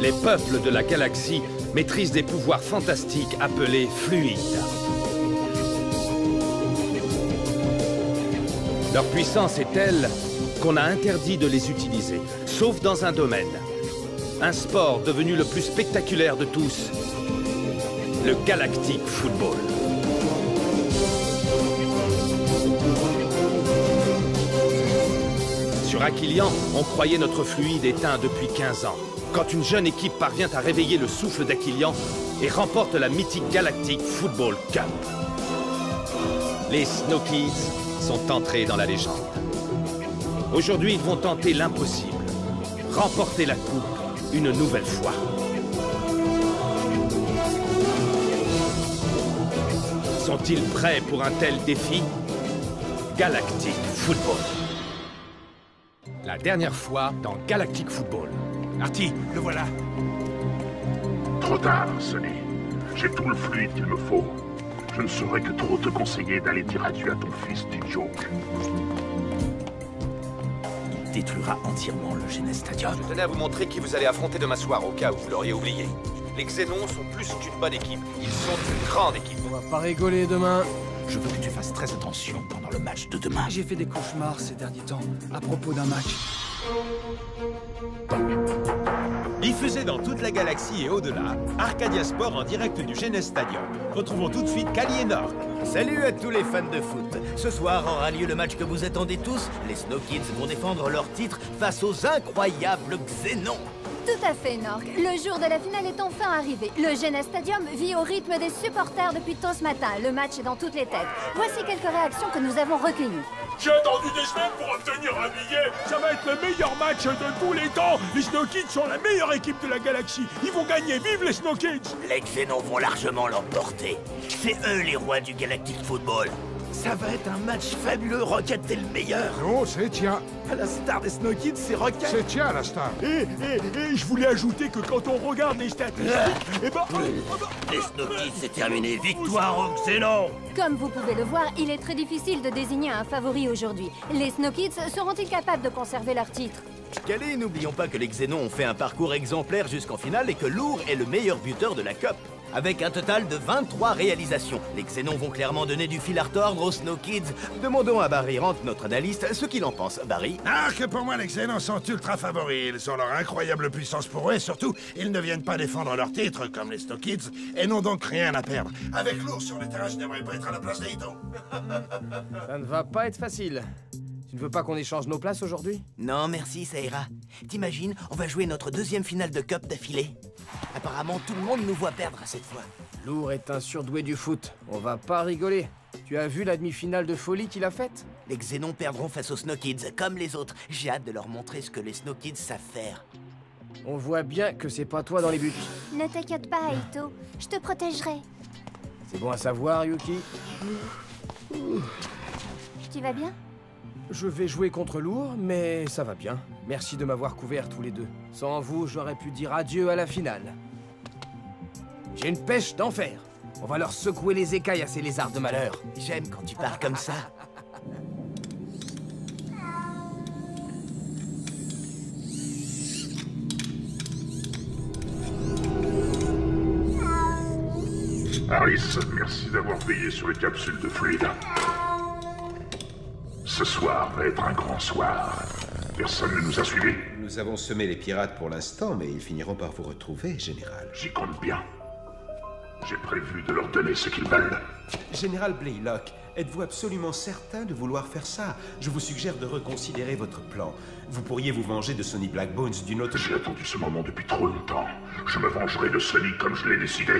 Les peuples de la galaxie maîtrisent des pouvoirs fantastiques appelés fluides. Leur puissance est telle qu'on a interdit de les utiliser, sauf dans un domaine. Un sport devenu le plus spectaculaire de tous, le Galactic Football. Sur Aquilian, on croyait notre fluide éteint depuis 15 ans. Quand une jeune équipe parvient à réveiller le souffle d'Aquilian et remporte la mythique Galactic Football Cup. Les Snow Kids sont entrés dans la légende. Aujourd'hui, ils vont tenter l'impossible. Remporter la coupe une nouvelle fois. Sont-ils prêts pour un tel défi? Galactic Football. La dernière fois dans Galactic Football. Artie, le voilà. Trop tard, Sonny. J'ai tout le fluide qu'il me faut. Je ne saurais que trop te conseiller d'aller dire adieu à ton fils du joke. Il détruira entièrement le Genes Stadium. Je tenais à vous montrer qui vous allez affronter demain soir, au cas où vous l'auriez oublié. Les Xénons sont plus qu'une bonne équipe. Ils sont une grande équipe. On va pas rigoler demain. Je veux que tu fasses très attention pendant le match de demain. J'ai fait des cauchemars ces derniers temps, à propos d'un match. Diffusé dans toute la galaxie et au-delà, Arcadia Sport en direct du Genes Stadium. Retrouvons tout de suite Kali et Nork. Salut à tous les fans de foot. Ce soir aura lieu le match que vous attendez tous. Les Snow Kids vont défendre leur titre face aux incroyables Xénons. Tout à fait, Nork. Le jour de la finale est enfin arrivé. Le Genes Stadium vit au rythme des supporters depuis tôt ce matin. Le match est dans toutes les têtes. Voici quelques réactions que nous avons recueillies. J'ai attendu des semaines pour obtenir un billet. Ça va être le meilleur match de tous les temps. Les Snow Kids sont la meilleure équipe de la galaxie. Ils vont gagner. Vive les Snow Kids! Les Xénons vont largement l'emporter. C'est eux les rois du Galactic Football. Ça va être un match fabuleux. Rocket est le meilleur. Non, c'est Tien. La star des Snow Kids, c'est Rocket. C'est Tien, la star. Et je voulais ajouter que quand on regarde les statistiques, Les Snow Kids, c'est terminé. Victoire aux Xénons. Comme vous pouvez le voir, il est très difficile de désigner un favori aujourd'hui. Les Snow Kids seront-ils capables de conserver leur titre? Calais, n'oublions pas que les Xénons ont fait un parcours exemplaire jusqu'en finale et que Lourd est le meilleur buteur de la Cup. Avec un total de 23 réalisations, les Xénons vont clairement donner du fil à retordre aux Snow Kids. Demandons à Barry Rant, notre analyste, ce qu'il en pense. Barry? Ah, que pour moi, les Xénons sont ultra favoris. Ils ont leur incroyable puissance pour eux et surtout, ils ne viennent pas défendre leur titre comme les Snow Kids et n'ont donc rien à perdre. Avec Lourd sur le terrain, je n'aimerais pas être à la place d'Aito. Ça ne va pas être facile. Tu ne veux pas qu'on échange nos places aujourd'hui? Non, merci, ça ira. T'imagines, on va jouer notre deuxième finale de Cup d'affilée. Apparemment, tout le monde nous voit perdre cette fois. Lourd est un surdoué du foot. On va pas rigoler. Tu as vu la demi-finale de folie qu'il a faite? Les Xénons perdront face aux Snow Kids, comme les autres. J'ai hâte de leur montrer ce que les Snow Kids savent faire. On voit bien que c'est pas toi dans les buts. Ne t'inquiète pas, Aito. Je te protégerai. C'est bon à savoir, Yuki. Tu vas bien? Je vais jouer contre Lourd, mais ça va bien. Merci de m'avoir couvert tous les deux. Sans vous, j'aurais pu dire adieu à la finale. J'ai une pêche d'enfer. On va leur secouer les écailles à ces lézards de malheur. J'aime quand tu parles comme ça. Alice, merci d'avoir veillé sur les capsules de fluide. Ce soir va être un grand soir. Personne ne nous a suivis. Nous avons semé les pirates pour l'instant, mais ils finiront par vous retrouver, Général. J'y compte bien. J'ai prévu de leur donner ce qu'ils veulent. Général Blaylock, êtes-vous absolument certain de vouloir faire ça? Je vous suggère de reconsidérer votre plan. Vous pourriez vous venger de Sonny Blackbones d'une autre... J'ai attendu ce moment depuis trop longtemps. Je me vengerai de Sonny comme je l'ai décidé.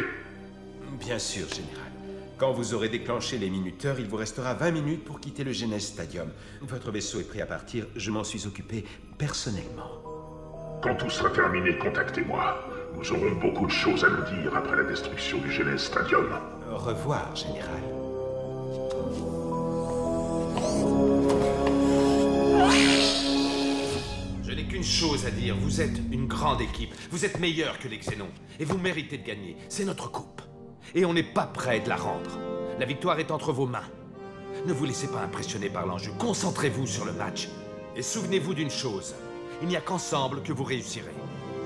Bien sûr, Général. Quand vous aurez déclenché les minuteurs, il vous restera 20 minutes pour quitter le Genes Stadium. Votre vaisseau est prêt à partir, je m'en suis occupé personnellement. Quand tout sera terminé, contactez-moi. Nous aurons beaucoup de choses à nous dire après la destruction du Genes Stadium. Au revoir, Général. Je n'ai qu'une chose à dire, vous êtes une grande équipe. Vous êtes meilleurs que les Xénons. Et vous méritez de gagner. C'est notre coupe. Et on n'est pas prêt de la rendre. La victoire est entre vos mains. Ne vous laissez pas impressionner par l'enjeu. Concentrez-vous sur le match. Et souvenez-vous d'une chose, il n'y a qu'ensemble que vous réussirez.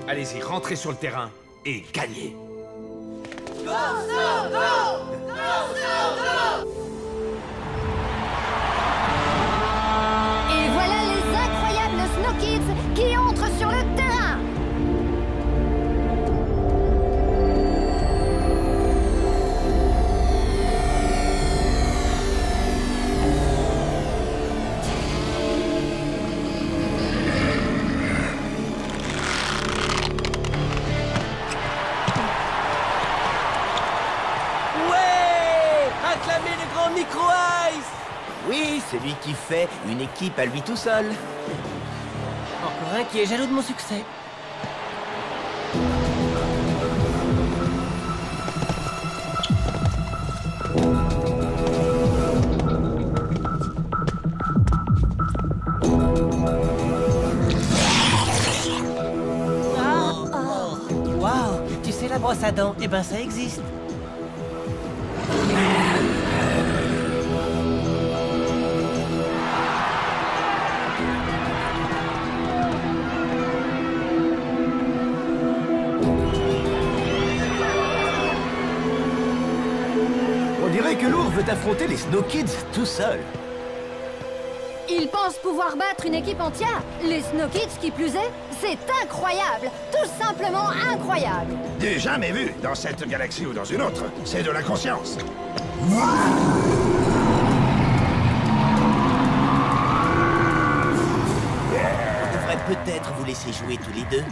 Allez-y, rentrez sur le terrain et gagnez. Et voilà les incroyables Snow Kids qui entrent sur le terrain. Acclamez le grand Micro-Ice! Oui, celui qui fait une équipe à lui tout seul. Encore un qui est jaloux de mon succès. Waouh, tu sais la brosse à dents? Eh ben ça existe. On dirait que Lourd veut affronter les Snow Kids tout seul. Ils pensent pouvoir battre une équipe entière. Les Snow Kids, qui plus est, c'est incroyable. Tout simplement incroyable. Du jamais vu dans cette galaxie ou dans une autre. C'est de l'inconscience. On devrait peut-être vous laisser jouer tous les deux.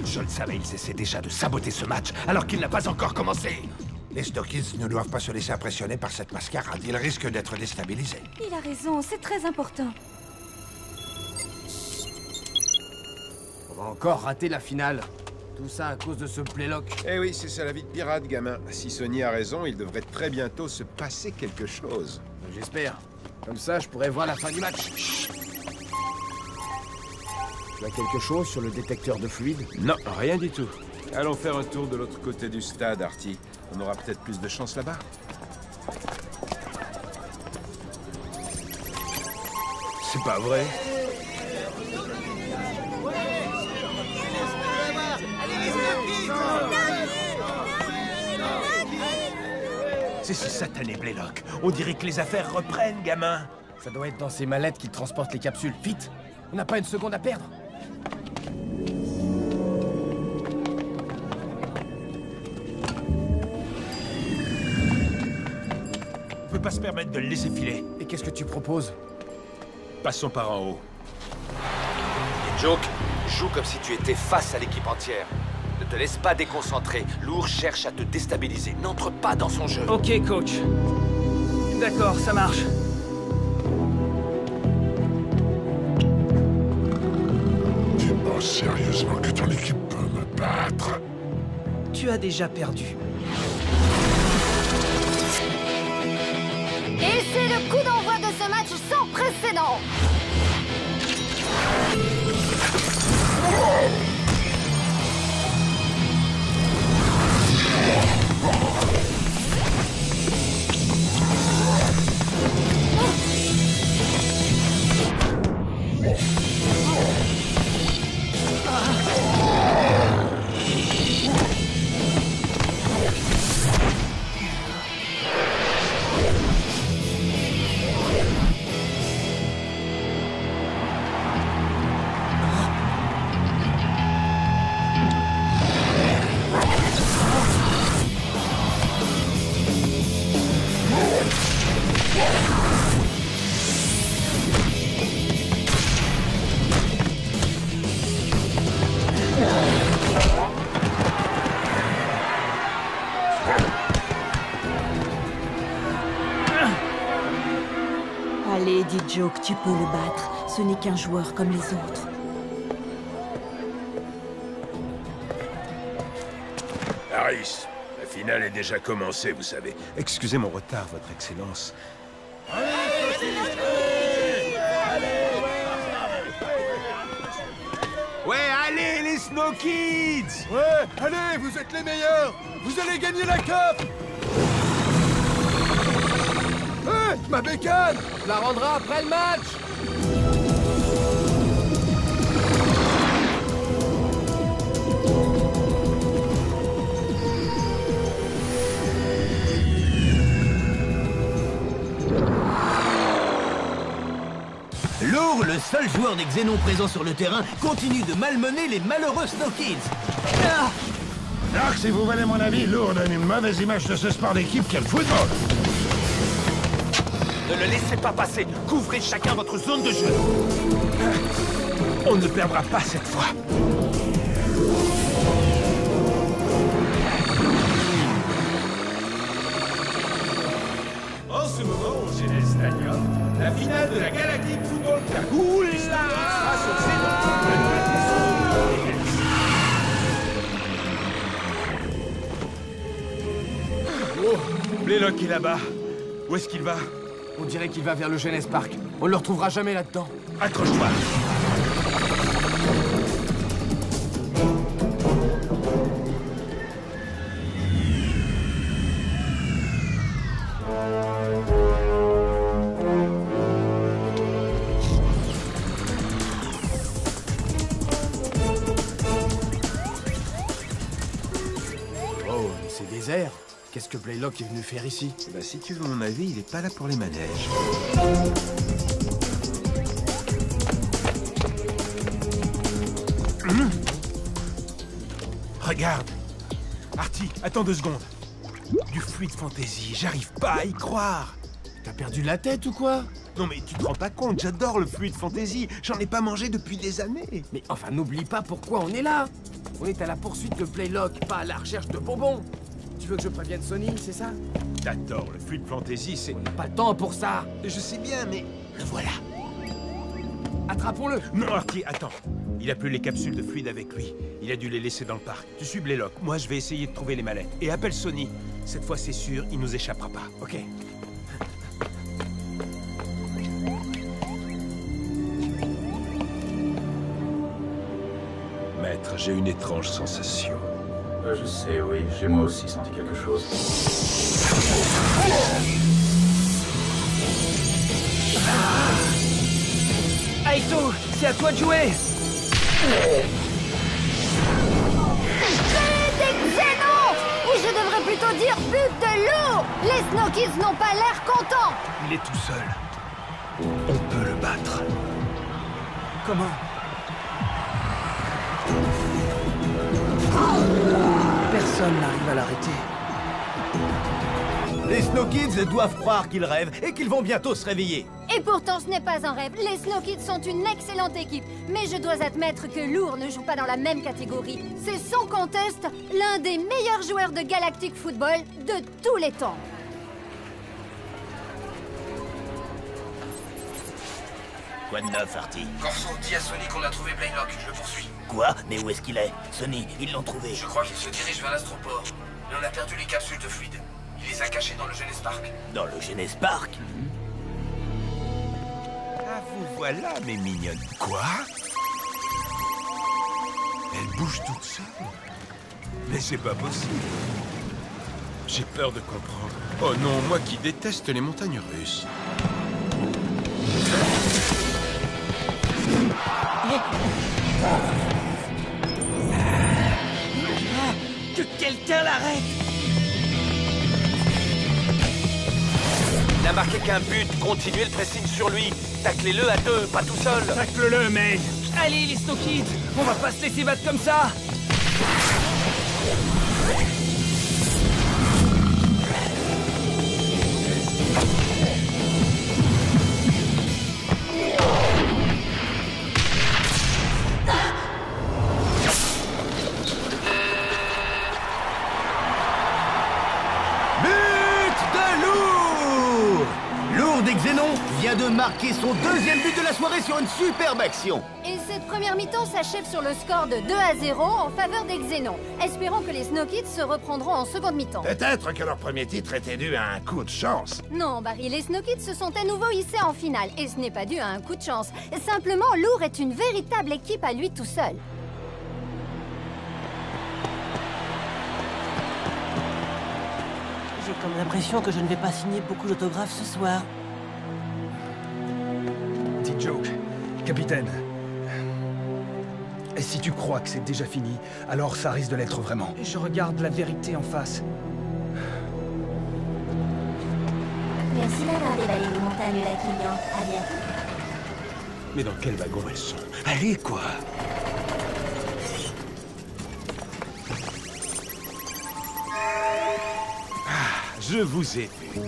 Je le savais, ils essaient déjà de saboter ce match, alors qu'il n'a pas encore commencé. Les Snow Kids ne doivent pas se laisser impressionner par cette mascarade. Ils risquent d'être déstabilisés. Il a raison, c'est très important. On va encore rater la finale. Tout ça à cause de ce Playlock. Eh oui, c'est ça la vie de pirate, gamin. Si Sony a raison, il devrait très bientôt se passer quelque chose. J'espère. Comme ça, je pourrais voir la fin du match. Chut. Tu as quelque chose sur le détecteur de fluide? Non, rien du tout. Allons faire un tour de l'autre côté du stade, Artie. On aura peut-être plus de chance là-bas. C'est pas vrai. C'est ce satané Blaylock. On dirait que les affaires reprennent, gamin. Ça doit être dans ces mallettes qui transportent les capsules. Vite! On n'a pas une seconde à perdre. On peut pas se permettre de le laisser filer. Et qu'est-ce que tu proposes? Passons par en haut. Et Joke, joue comme si tu étais face à l'équipe entière. Ne te laisse pas déconcentrer. Lourd cherche à te déstabiliser. N'entre pas dans son jeu. Ok, coach. D'accord, ça marche. Tu penses sérieusement que ton équipe peut me battre? Tu as déjà perdu. Et c'est le coup d'envoi de ce match sans précédent. Allez, dit Joke, tu peux le battre. Ce n'est qu'un joueur comme les autres. Harris, la finale est déjà commencée, vous savez. Excusez mon retard, Votre Excellence. Ouais, allez, les Snow Kids! Ouais, allez, vous êtes les meilleurs. Vous allez gagner la cup. Ma bécane! Je la rendra après le match! Lourd, le seul joueur des Xénons présent sur le terrain, continue de malmener les malheureux Snow Kids. Ah! Alors, si vous voulez mon avis, Lourd donne une mauvaise image de ce sport d'équipe qu'est le football. Ne le laissez pas passer. Couvrez chacun votre zone de jeu. On ne perdra pas cette fois. En ce moment, au Genes Stadium, la finale de la Galactic Football Cup. Oula! Face au Xénon. Oh, Blaylock est là-bas. Où est-ce qu'il va? On dirait qu'il va vers le Genes Park. On le retrouvera jamais là-dedans. Accroche-toi. Oh, mais c'est désert. Qu'est-ce que Blaylock est venu faire ici? Bah, si tu veux mon avis, il est pas là pour les manèges. Regarde. Artie, attends 2 secondes. Du fluide fantasy, j'arrive pas à y croire. T'as perdu la tête ou quoi? Non mais tu te rends pas compte, j'adore le fluide fantasy. J'en ai pas mangé depuis des années. Mais enfin, n'oublie pas pourquoi on est là. On est à la poursuite de Blaylock, pas à la recherche de bonbons. Tu veux que je prévienne Sonny, c'est ça? J'adore le fluide fantasy, c'est... On n'a pas le temps pour ça. Je sais bien, mais le voilà. Attrapons-le. Non, Artie, attends. Il a plus les capsules de fluide avec lui. Il a dû les laisser dans le parc. Tu suis Blaylock. Moi, je vais essayer de trouver les mallettes. Et appelle Sonny. Cette fois, c'est sûr, il nous échappera pas. Ok. Maître, j'ai une étrange sensation. Je sais, oui. J'ai moi aussi senti quelque chose. Aito, c'est à toi de jouer. Des Xénons! Ou je devrais plutôt dire but de loup! Les Snow Kids n'ont pas l'air contents! Il est tout seul. On peut le battre. Comment? Personne n'arrive à l'arrêter. Les Snow Kids doivent croire qu'ils rêvent et qu'ils vont bientôt se réveiller. Et pourtant, ce n'est pas un rêve. Les Snow Kids sont une excellente équipe. Mais je dois admettre que Lourd ne joue pas dans la même catégorie. C'est sans conteste l'un des meilleurs joueurs de Galactic Football de tous les temps. Quoi de neuf, Artie? Corso, dis à Sonny qu'on a trouvé Blaylock. Je le poursuis. Quoi? Mais où est-ce qu'il est? Sonny, ils l'ont trouvé. Je crois qu'il se dirige vers l'astroport. Mais on a perdu les capsules de fluide. Il les a cachées dans le Genes Park. Dans le Genes Park? Ah, vous voilà, mes mignonnes. Quoi? Elle bouge toute seule? Mais c'est pas possible. J'ai peur de comprendre. Oh non, moi qui déteste les montagnes russes. Que quelqu'un l'arrête! Il n'a marqué qu'un but. Continuez le pressing sur lui. Taclez-le à 2, pas tout seul. Tacle-le, mec! Allez, les Snow Kids! On va pas se laisser battre comme ça! Vient de marquer son 2e but de la soirée sur une superbe action. Et cette première mi-temps s'achève sur le score de 2-0 en faveur des Xénons. Espérons que les Snow Kids se reprendront en seconde mi-temps. Peut-être que leur premier titre était dû à un coup de chance. Non, Barry, les Snow Kids se sont à nouveau hissés en finale. Et ce n'est pas dû à un coup de chance. Simplement, Lourd est une véritable équipe à lui tout seul. J'ai comme l'impression que je ne vais pas signer beaucoup d'autographes ce soir. D-Joke, capitaine. Et si tu crois que c'est déjà fini, alors ça risque de l'être vraiment. Je regarde la vérité en face. Merci d'avoir dévalé les montagnes d'Aquilian. À bientôt. Mais dans quel wagon elles sont? Allez, quoi! Ah, je vous ai vu.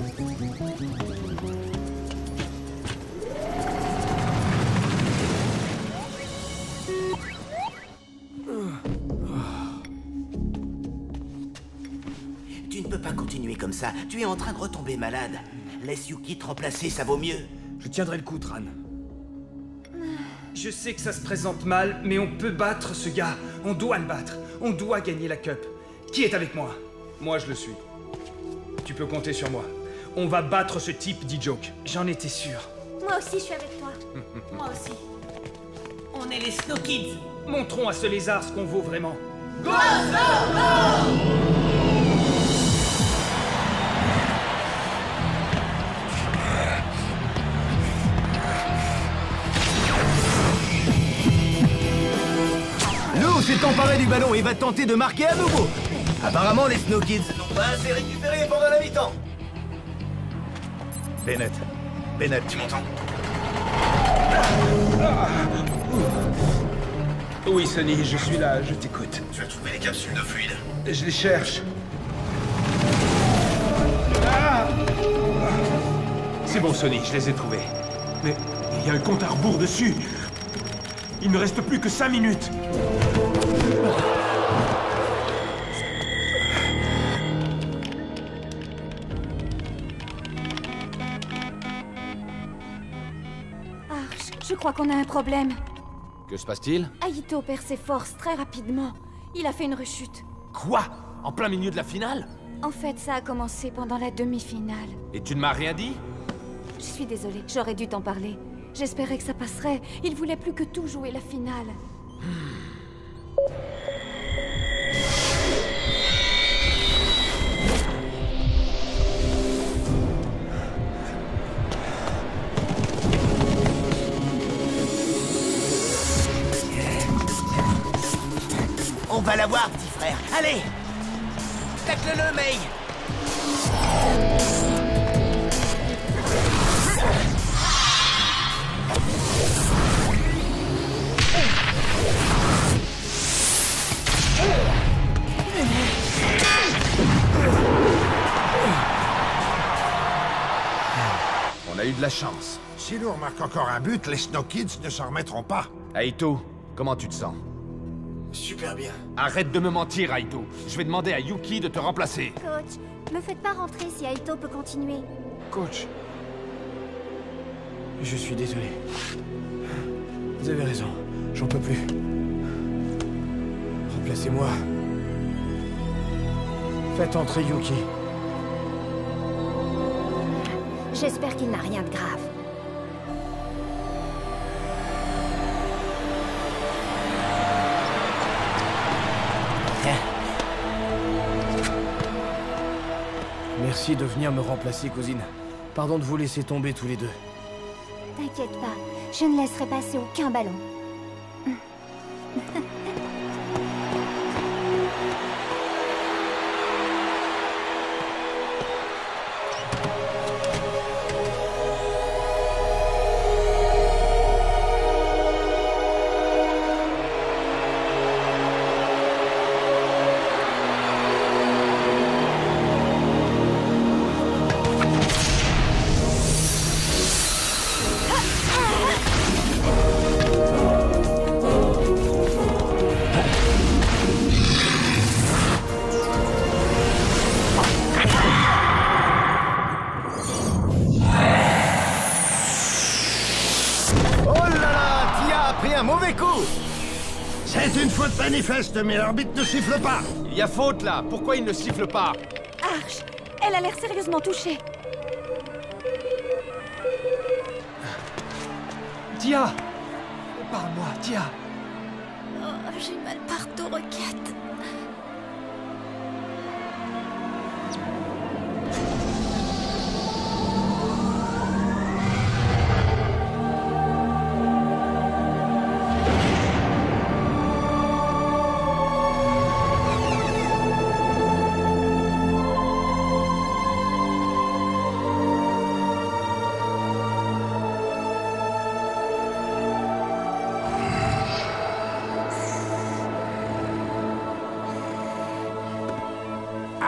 Tu ne peux pas continuer comme ça. Tu es en train de retomber malade. Laisse Yuki te remplacer, ça vaut mieux. Je tiendrai le coup, Tran. Je sais que ça se présente mal, mais on peut battre ce gars. On doit le battre. On doit gagner la Cup. Qui est avec moi? Moi, je le suis. Tu peux compter sur moi. On va battre ce type, D-Joke. J'en étais sûr. Moi aussi, je suis avec toi. Moi aussi. On est les Snow Kids. Montrons à ce lézard ce qu'on vaut vraiment. Go, go, go! Lou s'est emparé du ballon et va tenter de marquer à nouveau. Apparemment, les Snow Kids n'ont pas assez récupéré pendant la mi-temps. Bennett, tu m'entends? Oui, Sonny, je suis là, je t'écoute. Tu as trouvé les capsules de fluide? Je les cherche. C'est bon, Sonny, je les ai trouvés. Mais il y a un compte à rebours dessus. Il ne reste plus que 5 minutes. Arch, je crois qu'on a un problème. Que se passe-t-il? Aito perd ses forces très rapidement. Il a fait une rechute. Quoi? En plein milieu de la finale? En fait, ça a commencé pendant la demi-finale. Et tu ne m'as rien dit? Je suis désolée, j'aurais dû t'en parler. J'espérais que ça passerait. Il voulait plus que tout jouer la finale. On va l'avoir, petit frère. Allez! Tacle-le, May! On a eu de la chance. Si Lourd marque encore un but, les Snow Kids ne s'en remettront pas. Aito, comment tu te sens? Super bien. Arrête de me mentir, Aito. Je vais demander à Yuki de te remplacer. Coach, me faites pas rentrer si Aito peut continuer. Coach. Je suis désolé. Vous avez raison. J'en peux plus. Remplacez-moi. Faites entrer Yuki. J'espère qu'il n'a rien de grave. Merci de venir me remplacer, cousine. Pardon de vous laisser tomber tous les deux. T'inquiète pas, je ne laisserai passer aucun ballon. C'est une faute manifeste, mais l'arbitre ne siffle pas. Il y a faute là. Pourquoi il ne siffle pas? Arch, elle a l'air sérieusement touchée. Tia! Parle-moi, Tia! Oh, j'ai mal partout, Roquette.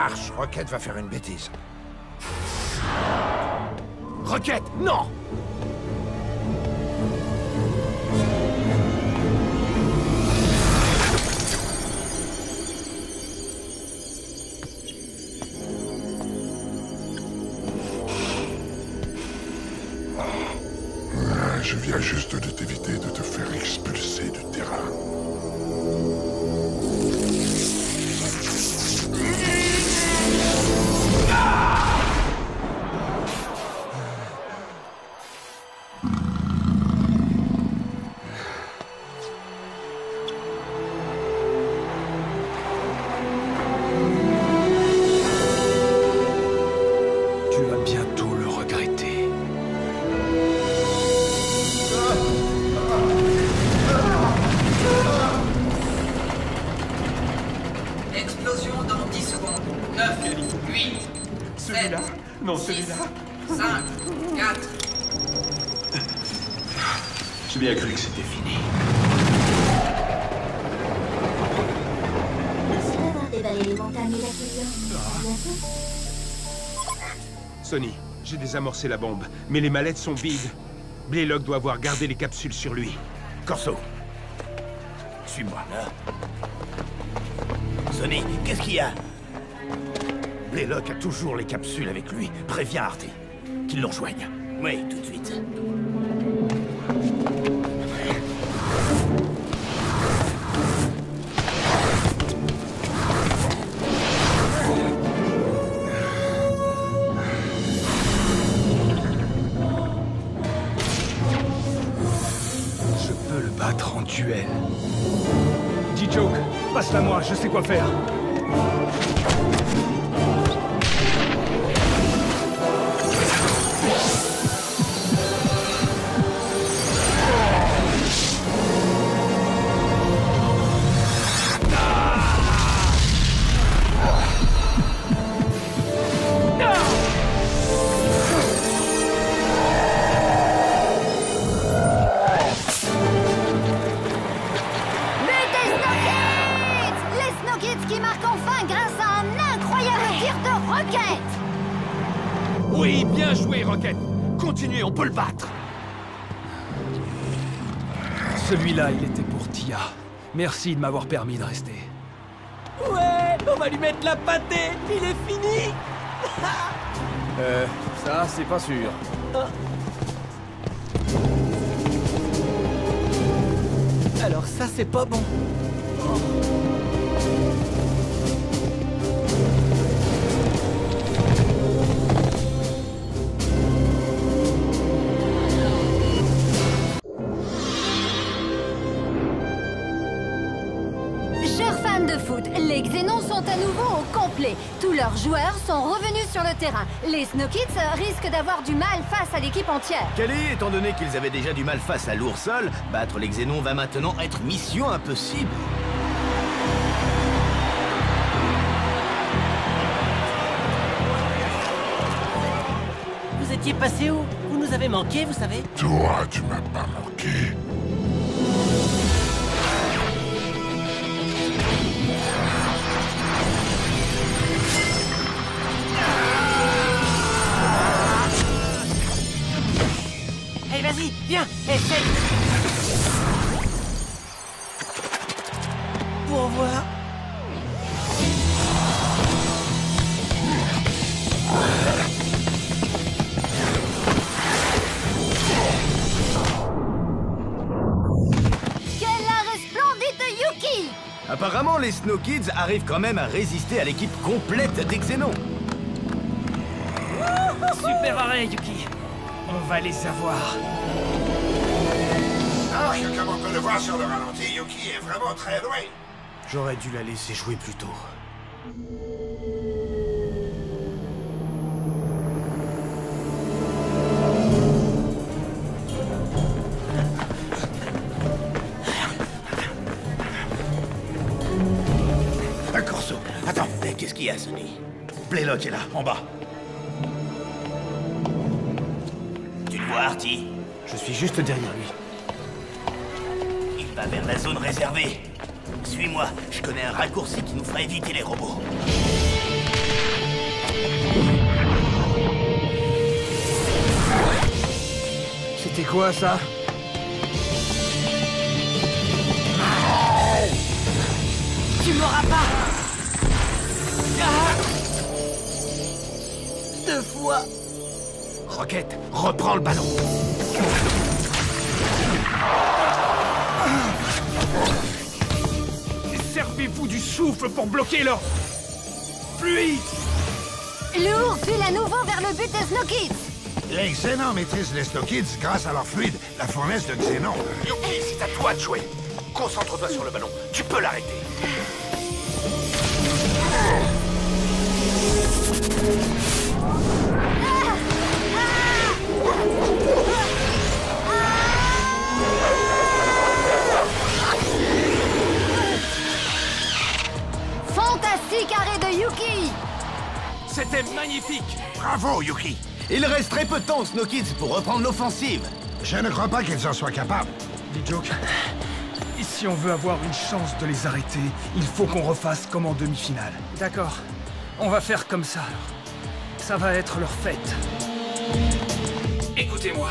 marche. Rocket va faire une bêtise. Rocket, non! Je viens juste de t'éviter de te faire expulser du terrain. Tu vas bientôt le regretter. Explosion dans 10 secondes. 9, 8, 7, Celui-là? Non, 6, celui-là? 5, 4. J'ai bien cru que c'était fini. Merci d'avoir déballé les montagnes d'Aquilion. À bientôt. Sonny, j'ai désamorcé la bombe, mais les mallettes sont vides. Blaylock doit avoir gardé les capsules sur lui. Corso, suis-moi. Sonny, qu'est-ce qu'il y a? Blaylock a toujours les capsules avec lui. Préviens Hardy qu'il le rejoigne. Oui, tout de suite. Je peux le battre en duel. D-Joke, passe-la moi, je sais quoi faire. Qui marque enfin grâce à un incroyable tir de Rocket! Oui, bien joué, Rocket! Continuez, on peut le battre! Celui-là, il était pour Tia. Merci de m'avoir permis de rester. Ouais, on va lui mettre la pâtée. Il est fini. Ça, c'est pas sûr. Alors ça, c'est pas bon. Chers fans de foot, les Xénons sont à nouveau au complet. Tous leurs joueurs sont revenus sur le terrain. Les Snow Kids risquent d'avoir du mal face à l'équipe entière. Kelly, étant donné qu'ils avaient déjà du mal face à l'oursol, battre les Xénons va maintenant être mission impossible. Vous étiez passé où? Vous nous avez manqué, vous savez? Toi, tu m'as pas manqué. Allez, vas-y, viens, essaye. Pour voir. Quel arrêt splendide de Yuki! Apparemment, les Snow Kids arrivent quand même à résister à l'équipe complète des Xénons. Super arrêt, Yuki. On va les avoir. Comme on peut le voir sur le ralenti, Yuki est vraiment très loin. J'aurais dû la laisser jouer plus tôt. Un Corso. Attends, qu'est-ce qu'il y a, Sonny? Blaylock est là, en bas. Tu le vois, Artie? Je suis juste derrière lui. Il va vers la zone réservée. Suis-moi, je connais un raccourci qui nous fera éviter les robots. C'était quoi, ça? Tu m'auras pas! Ah! 2 fois! Rocket, reprends le ballon. Servez-vous du souffle pour bloquer leur... fluide. Lourd file à nouveau vers le but des Snow Kids. Les Xénons maîtrisent les Snow Kids grâce à leur fluide, la fournaise de Xénon. Yuki, c'est à toi de jouer. Concentre-toi sur le ballon. Tu peux l'arrêter. Fantastique arrêt de Yuki. C'était magnifique. Bravo, Yuki. Il reste très peu de temps aux Snow Kids pour reprendre l'offensive. Je ne crois pas qu'ils en soient capables. D-Joke, si on veut avoir une chance de les arrêter, il faut qu'on refasse comme en demi-finale. D'accord. On va faire comme ça, alors. Ça va être leur fête. Écoutez-moi.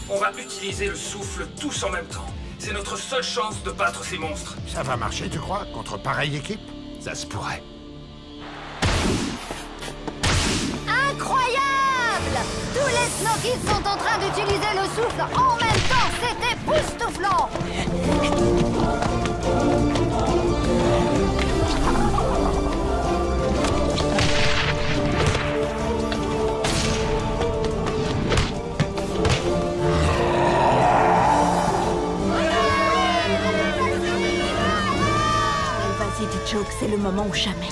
On va utiliser le souffle tous en même temps. C'est notre seule chance de battre ces monstres. Ça va marcher, tu crois, contre pareille équipe? Ça se pourrait. Incroyable! Tous les Snow Kids sont en train d'utiliser le souffle en même temps. C'est époustouflant! Vas-y, D-Joke, c'est le moment ou jamais.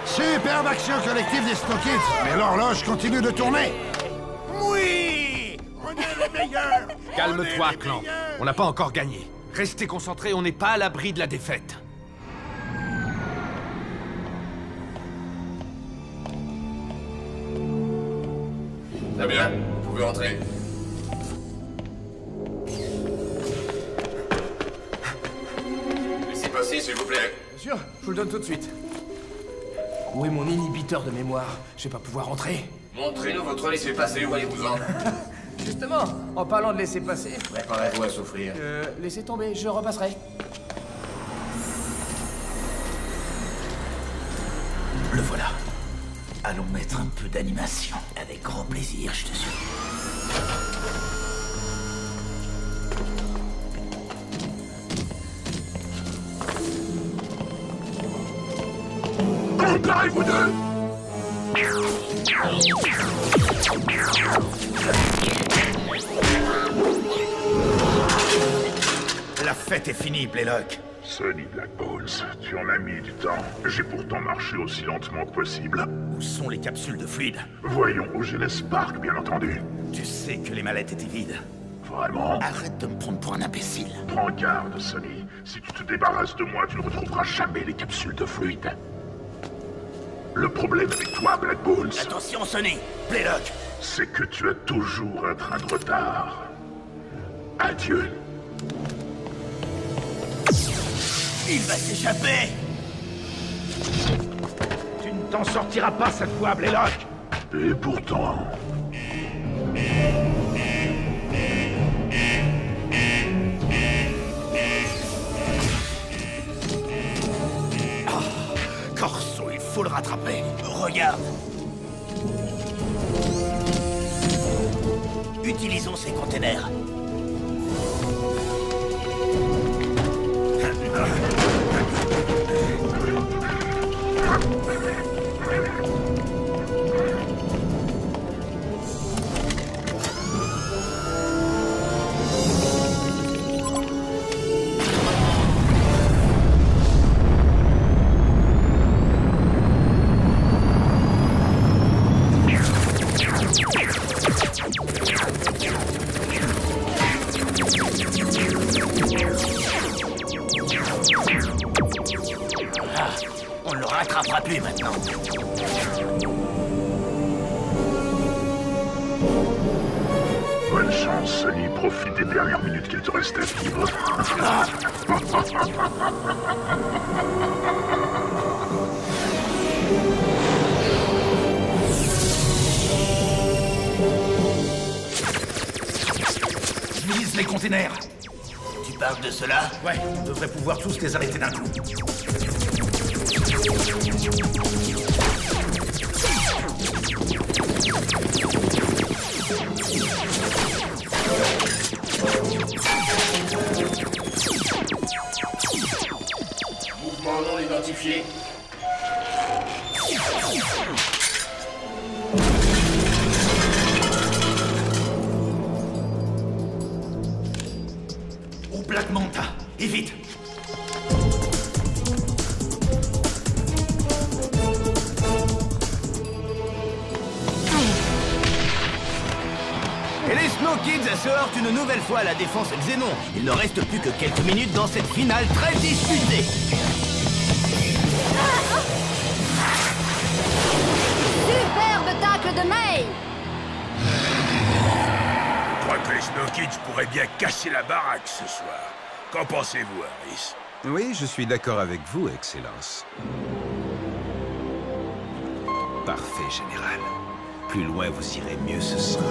Superbe action collective des Snow Kids, mais l'horloge continue de tourner. Oui! On est les meilleurs! Calme-toi, Clan. On n'a pas encore gagné. Restez concentrés, on n'est pas à l'abri de la défaite. Très bien, vous pouvez entrer. Laissez passer, s'il vous plaît. Bien sûr, je vous le donne tout de suite. Où est mon inhibiteur de mémoire? Je vais pas pouvoir entrer. Montrez-nous votre laissez-passer, voyez-vous-en. Justement, en parlant de laisser passer... Préparez-vous à souffrir. Laissez tomber, je repasserai. Le voilà. Allons mettre un peu d'animation. Avec grand plaisir, je te suis. Comparez-vous deux! La fête est finie, Blaylock. Sonny Black Bones, tu en as mis du temps. J'ai pourtant marché aussi lentement que possible. Où sont les capsules de fluide? Voyons, au Genesis Park, bien entendu. Tu sais que les mallettes étaient vides. Vraiment? Arrête de me prendre pour un imbécile. Prends garde, Sonny. Si tu te débarrasses de moi, tu ne retrouveras jamais les capsules de fluide. Le problème avec toi, Black Bones... Attention, Sonny! Blaylock! C'est que tu as toujours un train de retard. Adieu. Il va s'échapper! Tu ne t'en sortiras pas cette fois, Blaylock! Et pourtant... Corso, il faut le rattraper. Regarde. Utilisons ces containers. Avance, Sonny, profite des dernières minutes qu'il te reste à vivre. Vise les containers. Tu parles de cela? Ouais, on devrait pouvoir tous les arrêter d'un coup. Mouvement non identifié. Au Black Manta, et vite. Et les Snow Kids se heurtent une nouvelle fois à la défense Xénon. Il ne reste plus que quelques minutes dans cette finale très disputée. Superbe tacle de May! Je crois que les Snow Kids pourraient bien casser la baraque ce soir. Qu'en pensez-vous, Harris? Oui, je suis d'accord avec vous, Excellence. Parfait, Général. Plus loin vous irez, mieux ce sera.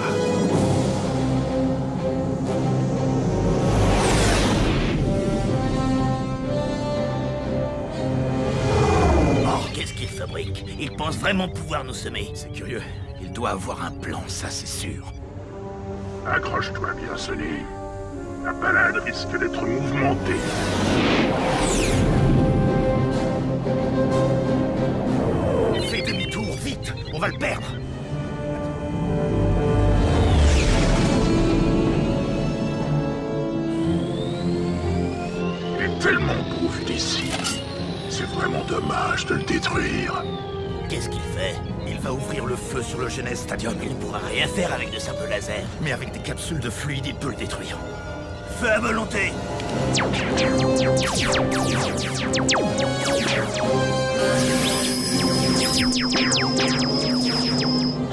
Oh, qu'est-ce qu'il fabrique? Il pense vraiment pouvoir nous semer. C'est curieux. Il doit avoir un plan, ça c'est sûr. Accroche-toi bien, Sonny. La balade risque d'être mouvementée. Fais demi-tour, vite. On va le perdre. Il est tellement beau vu d'ici. C'est vraiment dommage de le détruire. Qu'est-ce qu'il fait? Il va ouvrir le feu sur le Genes Stadium. Il ne pourra rien faire avec de simples lasers. Mais avec des capsules de fluide, il peut le détruire. Feu à volonté! Tu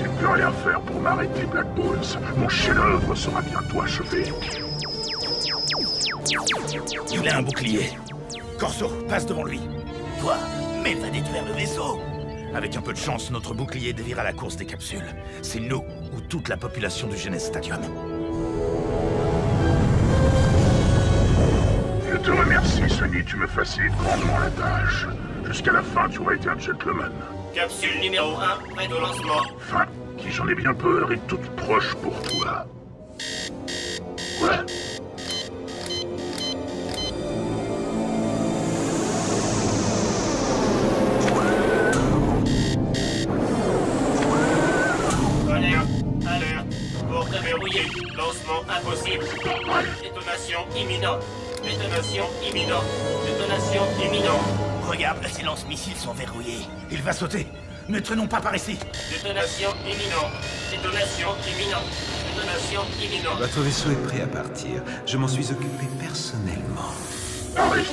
ne peux rien faire pour m'arrêter, Black Bones. Mon chef-d'œuvre sera bientôt achevé. Il a un bouclier. Corso, passe devant lui. Quoi? Mais il va détruire le vaisseau! Avec un peu de chance, notre bouclier déviera la course des capsules. C'est nous ou toute la population du Genes Stadium. Je te remercie, Sonny. Tu me facilites grandement la tâche. Jusqu'à la fin, tu auras été un gentleman. Capsule numéro 1, prête au lancement. Fin, qui j'en ai bien peur, est toute proche pour toi. Quoi? Alerte. Porte verrouillée. Lancement impossible. Détonation imminente. Détonation imminente. Détonation imminente. Regarde, les lance-missiles sont verrouillés. Il va sauter. Ne traînons pas par ici. Détonation imminente. Détonation imminente. Détonation imminente. Votre vaisseau est prêt à partir. Je m'en suis occupé personnellement. Harris,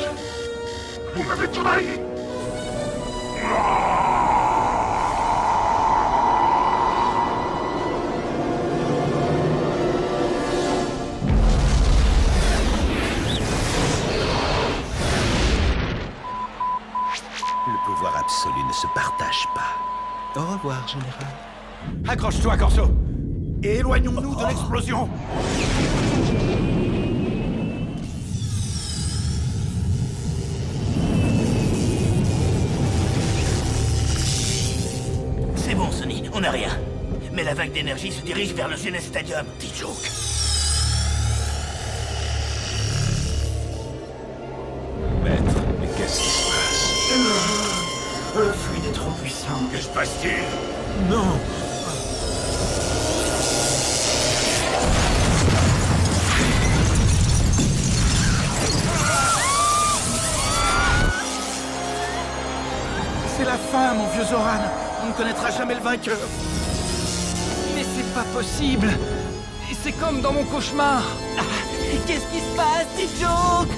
vous m'avez trahi. Le pouvoir absolu ne se partage pas. Au revoir, Général. Accroche-toi, Corso. Et éloignons-nous de l'explosion. C'est bon, Sonny, on n'a rien. Mais la vague d'énergie se dirige vers le Genes Stadium, dit Joke. Maître, mais qu'est-ce qui se passe? Le fluide est trop puissant. Que se passe-t-il? Non. C'est la fin, mon vieux Zoran. On ne connaîtra jamais le vainqueur. Mais c'est pas possible. C'est comme dans mon cauchemar. Qu'est-ce qui se passe, dit Joke?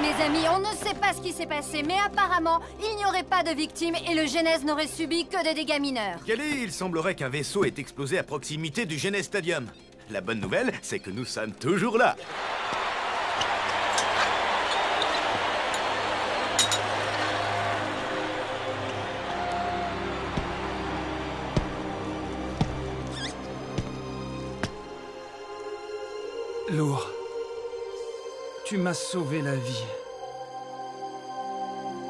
Mes amis, on ne sait pas ce qui s'est passé, mais apparemment, il n'y aurait pas de victimes et le Genèse n'aurait subi que des dégâts mineurs. Kelly, il semblerait qu'un vaisseau ait explosé à proximité du Genèse Stadium. La bonne nouvelle, c'est que nous sommes toujours là. Lourd, tu m'as sauvé la vie.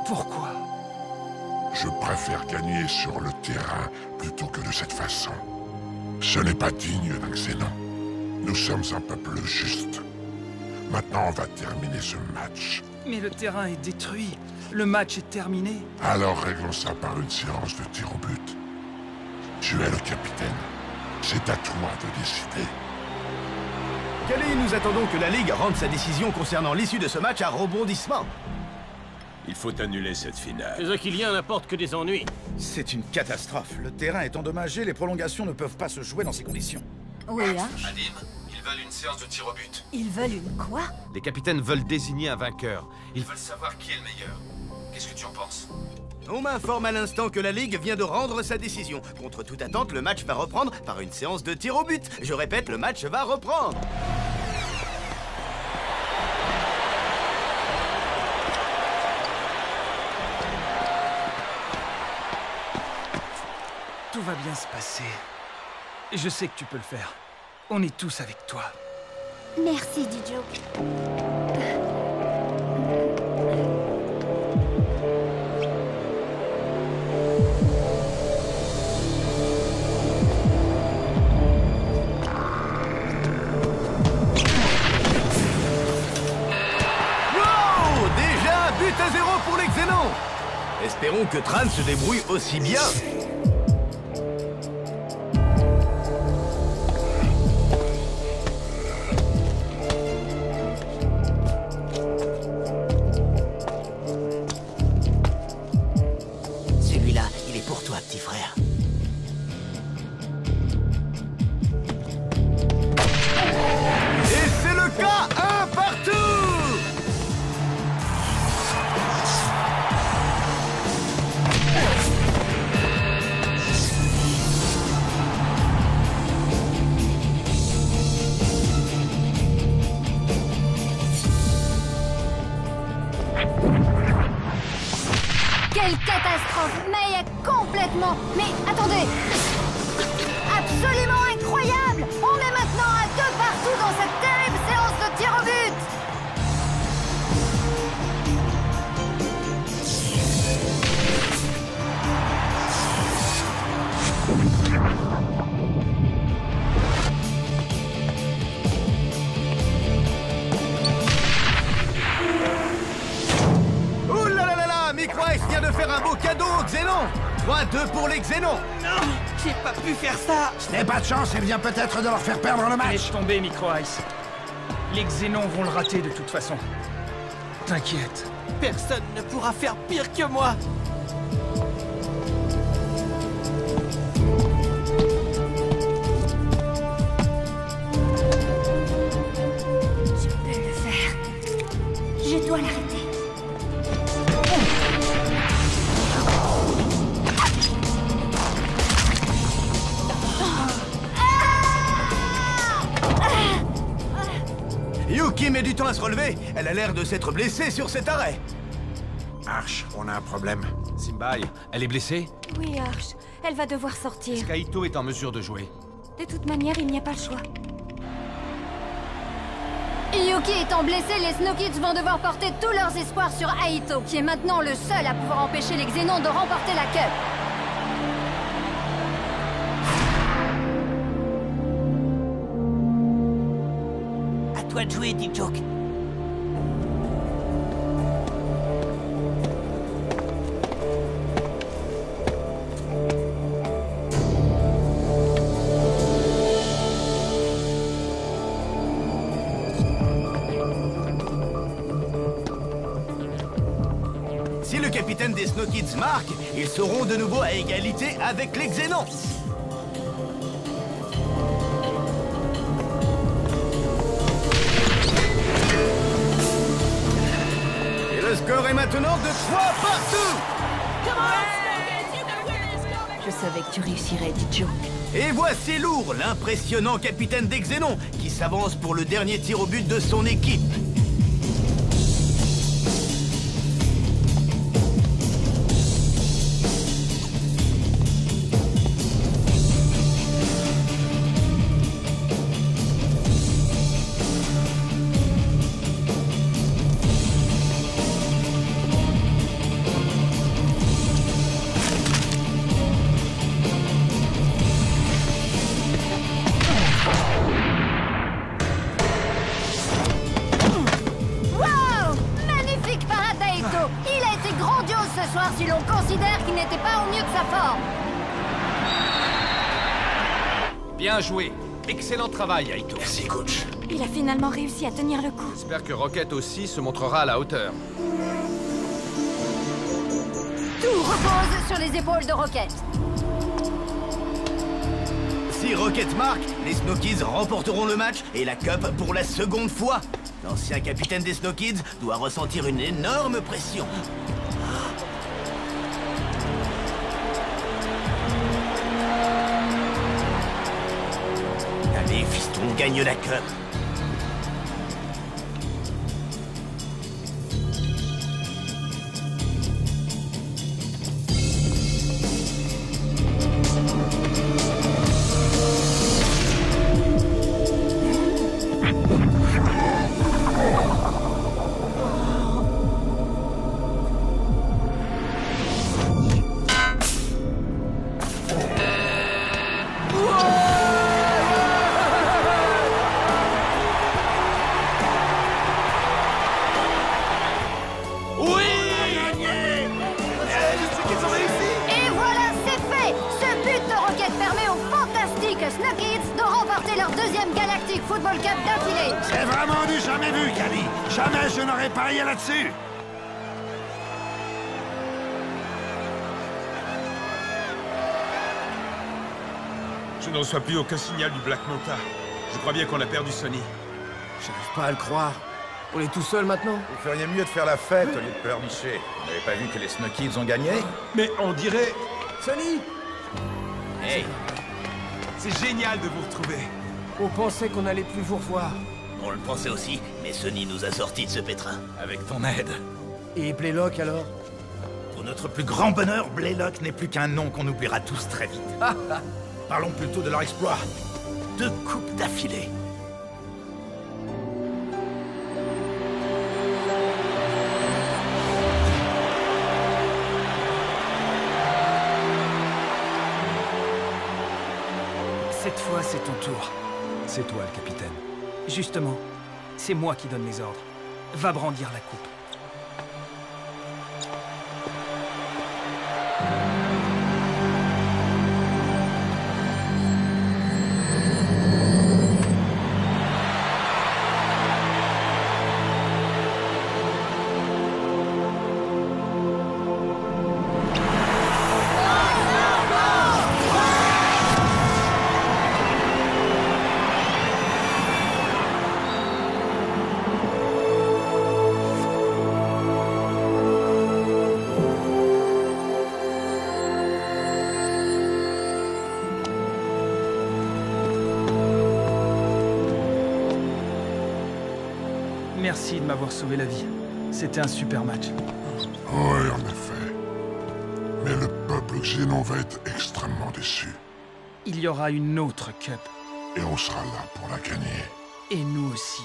Pourquoi? Je préfère gagner sur le terrain plutôt que de cette façon. Ce n'est pas digne d'un Xénon. Nous sommes un peuple juste. Maintenant, on va terminer ce match. Mais le terrain est détruit. Le match est terminé. Alors réglons ça par une séance de tir au but. Tu es le capitaine. C'est à toi de décider. Kelly, nous attendons que la Ligue rende sa décision concernant l'issue de ce match à rebondissement. Il faut annuler cette finale. Les Aquiliens n'apportent que des ennuis. C'est une catastrophe. Le terrain est endommagé, les prolongations ne peuvent pas se jouer dans ces conditions. Oui, Arch. Adim, ils veulent une séance de tir au but. Ils veulent une quoi? Les capitaines veulent désigner un vainqueur. Ils veulent savoir qui est le meilleur. Qu'est-ce que tu en penses? On m'informe à l'instant que la Ligue vient de rendre sa décision. Contre toute attente, le match va reprendre par une séance de tir au but. Je répète, le match va reprendre. Tout va bien se passer. Et je sais que tu peux le faire. On est tous avec toi. Merci, D-Joke. Wow! Déjà, but à 0 pour les Xénons. Espérons que Tran se débrouille aussi bien. Celui-là, il est pour toi, petit frère. Et c'est le cas, un partout. Quelle catastrophe! May est complètement... Mais attendez! Absolument incroyable! On est maintenant à 2 partout dans cette terrible séance de tir au but! Ouh là là là là, Microice vient de faire un beau cadeau aux Xénons. 3-2 pour les Xénons. Non, j'ai pas pu faire ça. Ce n'est pas de chance, il vient peut-être de leur faire perdre le match. Laisse tomber, Micro-Ice. Les Xénons vont le rater de toute façon. T'inquiète. Personne ne pourra faire pire que moi. Je peux le faire. Je dois l'arrêter. Yuki met du temps à se relever. Elle a l'air de s'être blessée sur cet arrêt. Arch, on a un problème. Simbai, elle est blessée? Oui, Arch. Elle va devoir sortir. Est-ce qu'Aito est en mesure de jouer? De toute manière, il n'y a pas le choix. Yuki étant blessé, les Snow Kids vont devoir porter tous leurs espoirs sur Aito, qui est maintenant le seul à pouvoir empêcher les Xénons de remporter la Cup. À toi de jouer, D-Joke. Si le capitaine des Snow Kids marque, ils seront de nouveau à égalité avec les Xénons. maintenant de 3 partout. Je savais que tu réussirais, D-Joke. Et voici Lourd, l'impressionnant capitaine des Xénons, qui s'avance pour le dernier tir au but de son équipe. Si l'on considère qu'il n'était pas au mieux de sa forme. Bien joué. Excellent travail, Aito. Merci, coach. Il a finalement réussi à tenir le coup. J'espère que Rocket aussi se montrera à la hauteur. Tout repose sur les épaules de Rocket. Si Rocket marque, les Snow Kids remporteront le match et la Cup pour la seconde fois. L'ancien capitaine des Snow Kids doit ressentir une énorme pression. Allez, fiston, gagne la Cup. Snow Kids de remporter leur deuxième Galactic Football Cup d'affilée. C'est vraiment du jamais vu, Cali. Jamais je n'aurais parié là-dessus. Je ne reçois plus aucun signal du Black Manta. Je crois bien qu'on a perdu Sonny. J'arrive pas à le croire. On est tout seul maintenant? Vous feriez mieux de faire la fête au lieu de pleurnicher. Vous n'avez pas vu que les Snow Kids ont gagné? Mais on dirait... Sonny! Hey! C'est génial de vous retrouver. On pensait qu'on allait plus vous revoir. On le pensait aussi, mais Sonny nous a sortis de ce pétrin. Avec ton aide. Et Blaylock alors? Pour notre plus grand bonheur, Blaylock n'est plus qu'un nom qu'on oubliera tous très vite. Parlons plutôt de leur exploit. 2 coupes d'affilée. Cette fois, c'est ton tour. C'est toi le capitaine. Justement, c'est moi qui donne les ordres. Va brandir la coupe. Merci de m'avoir sauvé la vie. C'était un super match. Oui, en effet. Mais le peuple xénon va être extrêmement déçu. Il y aura une autre Cup. Et on sera là pour la gagner. Et nous aussi.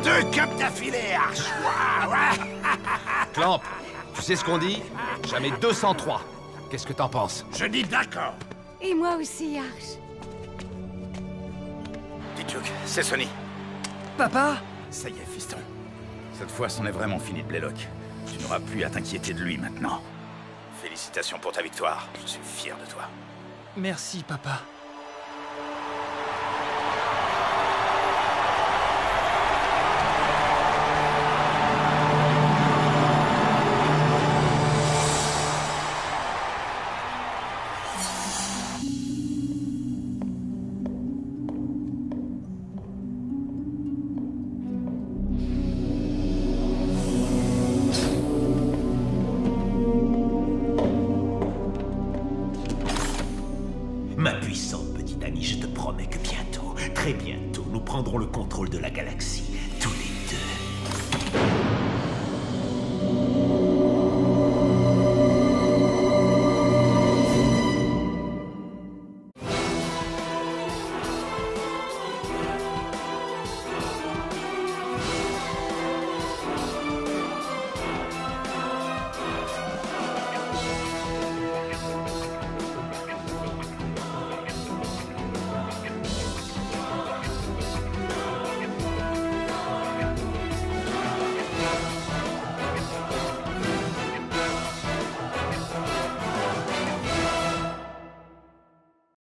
Deux cups d'affilée, Arch. Clamp, tu sais ce qu'on dit? Jamais 203. Qu'est-ce que t'en penses? Je dis d'accord. Et moi aussi, Arch. D-Joke, c'est Sonny. Papa? Ça y est, fiston. Cette fois, c'en est vraiment fini de Blaylock. Tu n'auras plus à t'inquiéter de lui maintenant. Félicitations pour ta victoire. Je suis fier de toi. Merci, papa. Ma puissante petite amie, je te promets que bientôt, très bientôt, nous prendrons le contrôle de la galaxie.